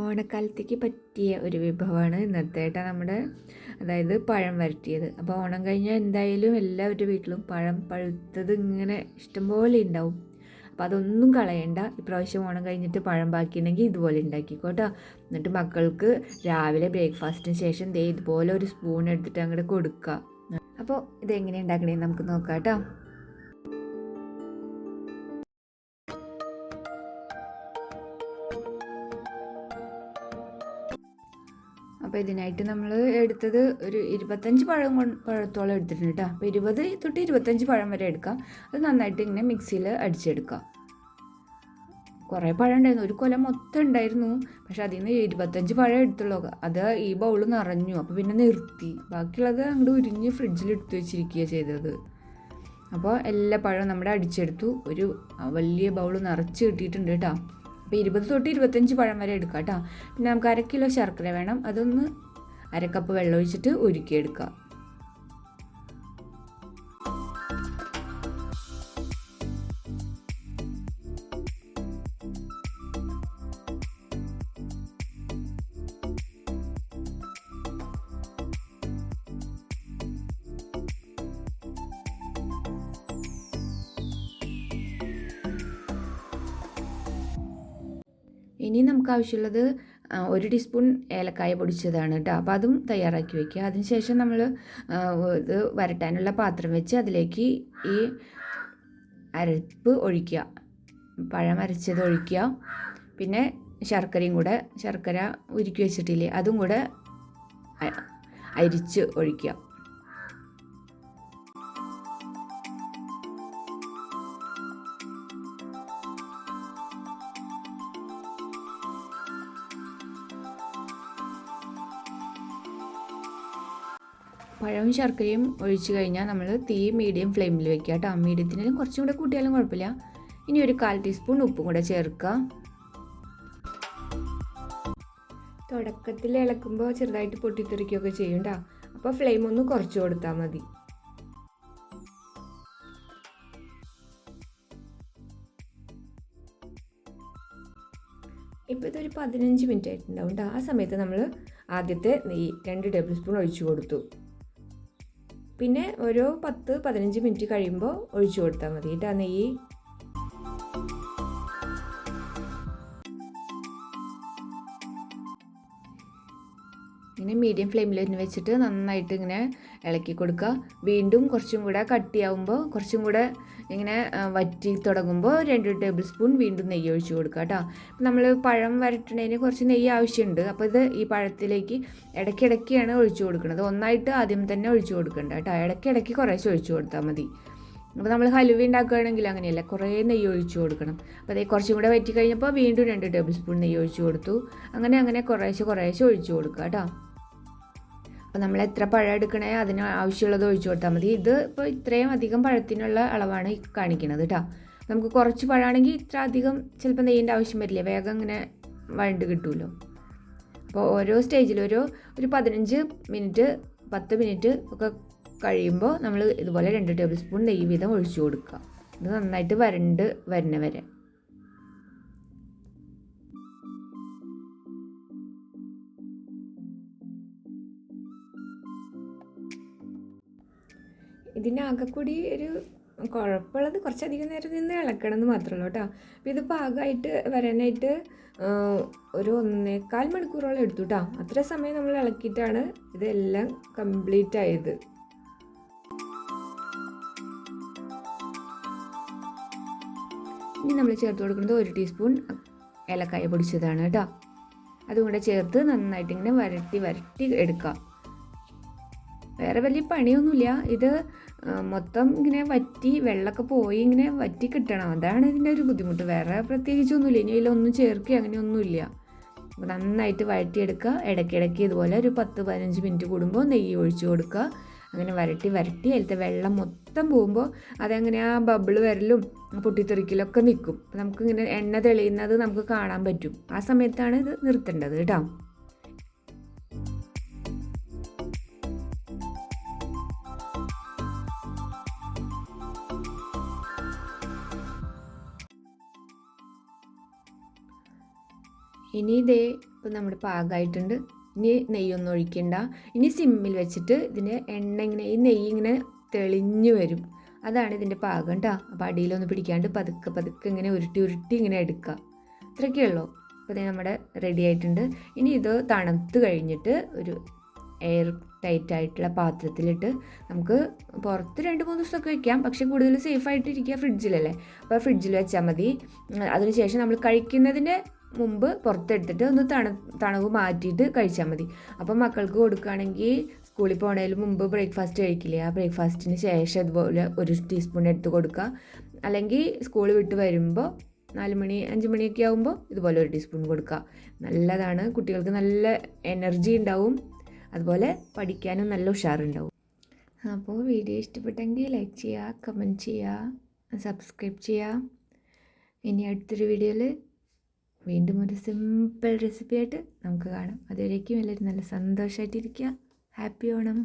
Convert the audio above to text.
ഓണക്കാലത്തേക്ക് പറ്റിയ ഒരു വിഭവമാണ് ഇന്നത്തെ നമ്മുടെ അതായത് പഴം വരട്ടിയത്. അപ്പോൾ ഓണം കഴിഞ്ഞാൽ എന്തായാലും എല്ലാവരുടെ വീട്ടിലും പഴം പഴുത്തത് ഇങ്ങനെ ഇഷ്ടംപോലെ ഉണ്ടാവും. അപ്പോൾ അതൊന്നും കളയണ്ട. ഇപ്രാവശ്യം ഓണം കഴിഞ്ഞിട്ട് പഴം ബാക്കിയുണ്ടെങ്കിൽ ഇതുപോലെ ഉണ്ടാക്കിക്കോട്ടോ. എന്നിട്ട് മക്കൾക്ക് രാവിലെ ബ്രേക്ക്ഫാസ്റ്റിന് ശേഷം ദേ ഇതുപോലെ ഒരു സ്പൂൺ എടുത്തിട്ട് അങ്ങോട്ട് കൊടുക്കുക. അപ്പോൾ ഇതെങ്ങനെ ഉണ്ടാക്കണേന്ന് നമുക്ക് നോക്കാം കേട്ടോ. അപ്പോൾ ഇതിനായിട്ട് നമ്മൾ എടുത്തത് ഒരു 25 പഴത്തോളം എടുത്തിട്ടുണ്ട് കേട്ടോ. അപ്പോൾ 20 തൊട്ട് 25 പഴം വരെ എടുക്കാം. അത് നന്നായിട്ട് ഇങ്ങനെ മിക്സിയിൽ അടിച്ചെടുക്കാം. കുറേ പഴം ഉണ്ടായിരുന്നു, ഒരു കൊല മൊത്തം ഉണ്ടായിരുന്നു. പക്ഷെ അതിൽ നിന്ന് 25 പഴം എടുത്തുള്ളൂ. അത് ഈ ബൗൾ നിറഞ്ഞു, അപ്പോൾ പിന്നെ നിർത്തി. ബാക്കിയുള്ളത് അങ്ങോട്ട് ഉരിഞ്ഞ് ഫ്രിഡ്ജിൽ എടുത്തു വെച്ചിരിക്കുകയാണ് ചെയ്തത്. അപ്പോൾ എല്ലാ പഴവും നമ്മുടെ അടിച്ചെടുത്തു. ഒരു വലിയ ബൗൾ നിറച്ച് കിട്ടിയിട്ടുണ്ട് കേട്ടോ. അപ്പോൾ 20 തൊട്ട് 25 പഴം വരെ എടുക്കാം കേട്ടോ. പിന്നെ നമുക്ക് 1 കിലോ ശർക്കര വേണം. അതൊന്ന് 1 കപ്പ് വെള്ളം ഒഴിച്ചിട്ട് ഉരുക്കിയെടുക്കുക. ഇനി നമുക്ക് ആവശ്യമുള്ളത് 1 ടീസ്പൂൺ ഏലക്കായ പൊടിച്ചതാണ് കേട്ടോ. അപ്പോൾ അതും തയ്യാറാക്കി വയ്ക്കുക. അതിനുശേഷം നമ്മൾ ഇത് വരട്ടാനുള്ള പാത്രം വെച്ച് അതിലേക്ക് ഈ അരപ്പ് ഒഴിക്കുക. പഴം അരച്ചത് ഒഴിക്കുക. പിന്നെ ശർക്കരയും കൂടെ, ശർക്കര ഉരുക്കി വെച്ചിട്ടില്ലേ, അതും കൂടെ അരിച്ച് ഒഴിക്കുക. പഴവും ശർക്കരയും ഒഴിച്ച് കഴിഞ്ഞാൽ നമ്മൾ തീ മീഡിയം ഫ്ലെയിമിൽ വെക്കുക കേട്ടോ. മീഡിയത്തിനും കുറച്ചും കൂടെ കൂട്ടിയാലും കുഴപ്പമില്ല. ഇനി ഒരു 1/4 ടീസ്പൂൺ ഉപ്പും കൂടെ ചേർക്കുക. തുടക്കത്തിൽ ഇളക്കുമ്പോൾ ചെറുതായിട്ട് പൊട്ടിത്തെറിക്കുകയൊക്കെ ചെയ്യും കേട്ടോ. അപ്പോൾ ഫ്ലെയിം ഒന്ന് കുറച്ച് കൊടുത്താൽ മതി. ഇപ്പോൾ ഇതൊരു 15 മിനിറ്റ് ആയിട്ടുണ്ടാവും കേട്ടോ. ആ സമയത്ത് നമ്മൾ ആദ്യത്തെ നെയ്യ് 2 ടേബിൾ സ്പൂൺ ഒഴിച്ചു കൊടുത്തു. പിന്നെ ഒരു 10-15 മിനിറ്റ് കഴിയുമ്പോൾ ഒഴിച്ചു കൊടുത്താൽ മതി കേട്ടോ നെയ്യ്. ഇങ്ങനെ മീഡിയം ഫ്ലെയിമിൽ തന്നെ വെച്ചിട്ട് നന്നായിട്ട് ഇങ്ങനെ ഇളക്കി കൊടുക്കുക. വീണ്ടും കുറച്ചും കൂടെ കട്ടിയാവുമ്പോൾ, കുറച്ചും കൂടെ ഇങ്ങനെ വറ്റി തുടങ്ങുമ്പോൾ 2 ടേബിൾ സ്പൂൺ വീണ്ടും നെയ്യ് ഒഴിച്ച് കൊടുക്കുക കേട്ടോ. നമ്മൾ പഴം വരട്ടുന്നതിന് കുറച്ച് നെയ്യ് ആവശ്യമുണ്ട്. അപ്പോൾ ഇത് ഈ പഴത്തിലേക്ക് ഇടയ്ക്കിടയ്ക്കാണ് ഒഴിച്ചു കൊടുക്കുന്നത്. ഒന്നായിട്ട് ആദ്യം തന്നെ ഒഴിച്ചു കൊടുക്കണ്ട കേട്ടോ. ഇടയ്ക്കിടയ്ക്ക് കുറേശ്ശെ ഒഴിച്ചു കൊടുത്താൽ മതി. അപ്പോൾ നമ്മൾ ഹലുവ ഉണ്ടാക്കുകയാണെങ്കിൽ അങ്ങനെയല്ല, കുറേ നെയ്യ് ഒഴിച്ചു കൊടുക്കണം. അപ്പോൾ അതേ കുറച്ചും കൂടെ വറ്റി കഴിഞ്ഞപ്പോൾ വീണ്ടും 2 ടേബിൾ സ്പൂൺ നെയ്യ് ഒഴിച്ചു കൊടുത്തു. അങ്ങനെ കുറേശ്ശെ ഒഴിച്ചു കൊടുക്കുക കേട്ടോ. അപ്പോൾ നമ്മൾ എത്ര പഴം എടുക്കണേ അതിന് ആവശ്യമുള്ളത് ഒഴിച്ചു കൊടുത്താൽ മതി. ഇത് ഇപ്പോൾ ഇത്രയും അധികം പഴത്തിനുള്ള അളവാണ് കാണിക്കുന്നത് കേട്ടോ. നമുക്ക് കുറച്ച് പഴമാണെങ്കിൽ ഇത്ര അധികം ചിലപ്പോൾ നെയ്യിൻ്റെ ആവശ്യം വരില്ലേ, വേഗം ഇങ്ങനെ വഴണ്ട് കിട്ടുമല്ലോ. അപ്പോൾ ഓരോ സ്റ്റേജിലും ഒരു 15 മിനിറ്റ് 10 മിനിറ്റ് ഒക്കെ കഴിയുമ്പോൾ നമ്മൾ ഇതുപോലെ 2 ടേബിൾ സ്പൂൺ നെയ്യ് വീതം ഒഴിച്ചു കൊടുക്കുക. ഇത് നന്നായിട്ട് വരണ്ട് വരുന്ന വരെ. ഇതിനാകെക്കൂടി ഒരു കുഴപ്പമുള്ളത് കുറച്ചധികം നേരം നിന്ന് ഇളക്കണം എന്ന് മാത്രമേ ഉള്ളൂ കേട്ടോ. അപ്പോൾ ഇത് പാകമായിട്ട് വരാനായിട്ട് ഒരു 1.25 മണിക്കൂറോളം എടുത്തു കേട്ടോ. അത്ര സമയം നമ്മൾ ഇളക്കിയിട്ടാണ് ഇതെല്ലാം കംപ്ലീറ്റ് ആയത്. ഇനി നമ്മൾ ചേർത്ത് കൊടുക്കുന്നത് 1 ടീസ്പൂൺ ഏലക്കായ പൊടിച്ചതാണ് കേട്ടോ. അതും കൂടെ ചേർത്ത് നന്നായിട്ട് ഇങ്ങനെ വരട്ടി എടുക്കുക. വേറെ വലിയ പണിയൊന്നുമില്ല. ഇത് മൊത്തം ഇങ്ങനെ വറ്റി വെള്ളമൊക്കെ പോയി ഇങ്ങനെ വറ്റി കിട്ടണം. അതാണ് ഇതിൻ്റെ ഒരു ബുദ്ധിമുട്ട്. വേറെ പ്രത്യേകിച്ചൊന്നുമില്ല. ഇനി അതിലൊന്നും ചേർക്കുക അങ്ങനെയൊന്നുമില്ല. അപ്പോൾ നന്നായിട്ട് വഴറ്റിയെടുക്കുക. ഇടയ്ക്കിടയ്ക്ക് ഇതുപോലെ ഒരു 10-15 മിനിറ്റ് കൂടുമ്പോൾ നെയ്യ് ഒഴിച്ചു കൊടുക്കുക. അങ്ങനെ വരട്ടി അതിലത്തെ വെള്ളം മൊത്തം പോകുമ്പോൾ അതങ്ങനെ ആ ബബിള് വരലും പൊട്ടിത്തെറിക്കലൊക്കെ നിൽക്കും. അപ്പോൾ നമുക്കിങ്ങനെ എണ്ണ തെളിയുന്നത് നമുക്ക് കാണാൻ പറ്റും. ആ സമയത്താണ് ഇത് നിർത്തേണ്ടത് കേട്ടോ. ഇനി ഇതേ ഇപ്പം നമ്മുടെ പാകമായിട്ടുണ്ട്. ഇനി നെയ്യൊന്നും ഒഴിക്കണ്ട. ഇനി സിമ്മിൽ വെച്ചിട്ട് ഇതിൻ്റെ എണ്ണ ഇങ്ങനെ ഈ നെയ്യ് ഇങ്ങനെ തെളിഞ്ഞു വരും. അതാണ് ഇതിൻ്റെ പാകം കേട്ടോ. അപ്പോൾ അടിയിലൊന്നും പിടിക്കാണ്ട് പതുക്കെ പതുക്കെ ഇങ്ങനെ ഉരുട്ടി ഉരുട്ടി ഇങ്ങനെ എടുക്കുക. അത്രയൊക്കെ ഉള്ളൂ. അപ്പോൾ ഇത് നമ്മുടെ റെഡി ആയിട്ടുണ്ട്. ഇനി ഇത് തണുത്ത് കഴിഞ്ഞിട്ട് ഒരു എയർ ടൈറ്റ് ആയിട്ടുള്ള പാത്രത്തിലിട്ട് നമുക്ക് പുറത്ത് 2-3 ദിവസമൊക്കെ വയ്ക്കാം. പക്ഷേ കൂടുതൽ സേഫായിട്ട് ഇരിക്കുക ഫ്രിഡ്ജിലല്ലേ. അപ്പോൾ ഫ്രിഡ്ജിൽ വെച്ചാൽ മതി. അതിനുശേഷം നമ്മൾ കഴിക്കുന്നതിന് മുമ്പ് പുറത്തെടുത്തിട്ട് ഒന്ന് തണുവ് മാറ്റിയിട്ട് കഴിച്ചാൽ മതി. അപ്പം മക്കൾക്ക് കൊടുക്കുകയാണെങ്കിൽ സ്കൂളിൽ പോകുന്നതിന് മുമ്പ് ബ്രേക്ക്ഫാസ്റ്റ് കഴിക്കില്ലേ, ആ ബ്രേക്ക്ഫാസ്റ്റിന് ശേഷം ഇതുപോലെ 1 ടീസ്പൂൺ എടുത്ത് കൊടുക്കുക. അല്ലെങ്കിൽ സ്കൂൾ വിട്ട് വരുമ്പോൾ 4 മണി 5 മണിയൊക്കെ ആകുമ്പോൾ ഇതുപോലെ 1 ടീസ്പൂൺ കൊടുക്കുക. നല്ലതാണ്. കുട്ടികൾക്ക് നല്ല എനർജി ഉണ്ടാവും. അതുപോലെ പഠിക്കാനും നല്ല ഉഷാറുണ്ടാവും. അപ്പോൾ വീഡിയോ ഇഷ്ടപ്പെട്ടെങ്കിൽ ലൈക്ക് ചെയ്യുക, കമൻറ്റ് ചെയ്യുക, സബ്സ്ക്രൈബ് ചെയ്യുക. ഇനി അടുത്തൊരു വീഡിയോയിൽ വീണ്ടും ഒരു സിമ്പിൾ റെസിപ്പി ആയിട്ട് നമുക്ക് കാണാം. അതുവരേക്കും എല്ലാവരും നല്ല സന്തോഷമായിട്ടിരിക്കുക. ഹാപ്പി ഓണം.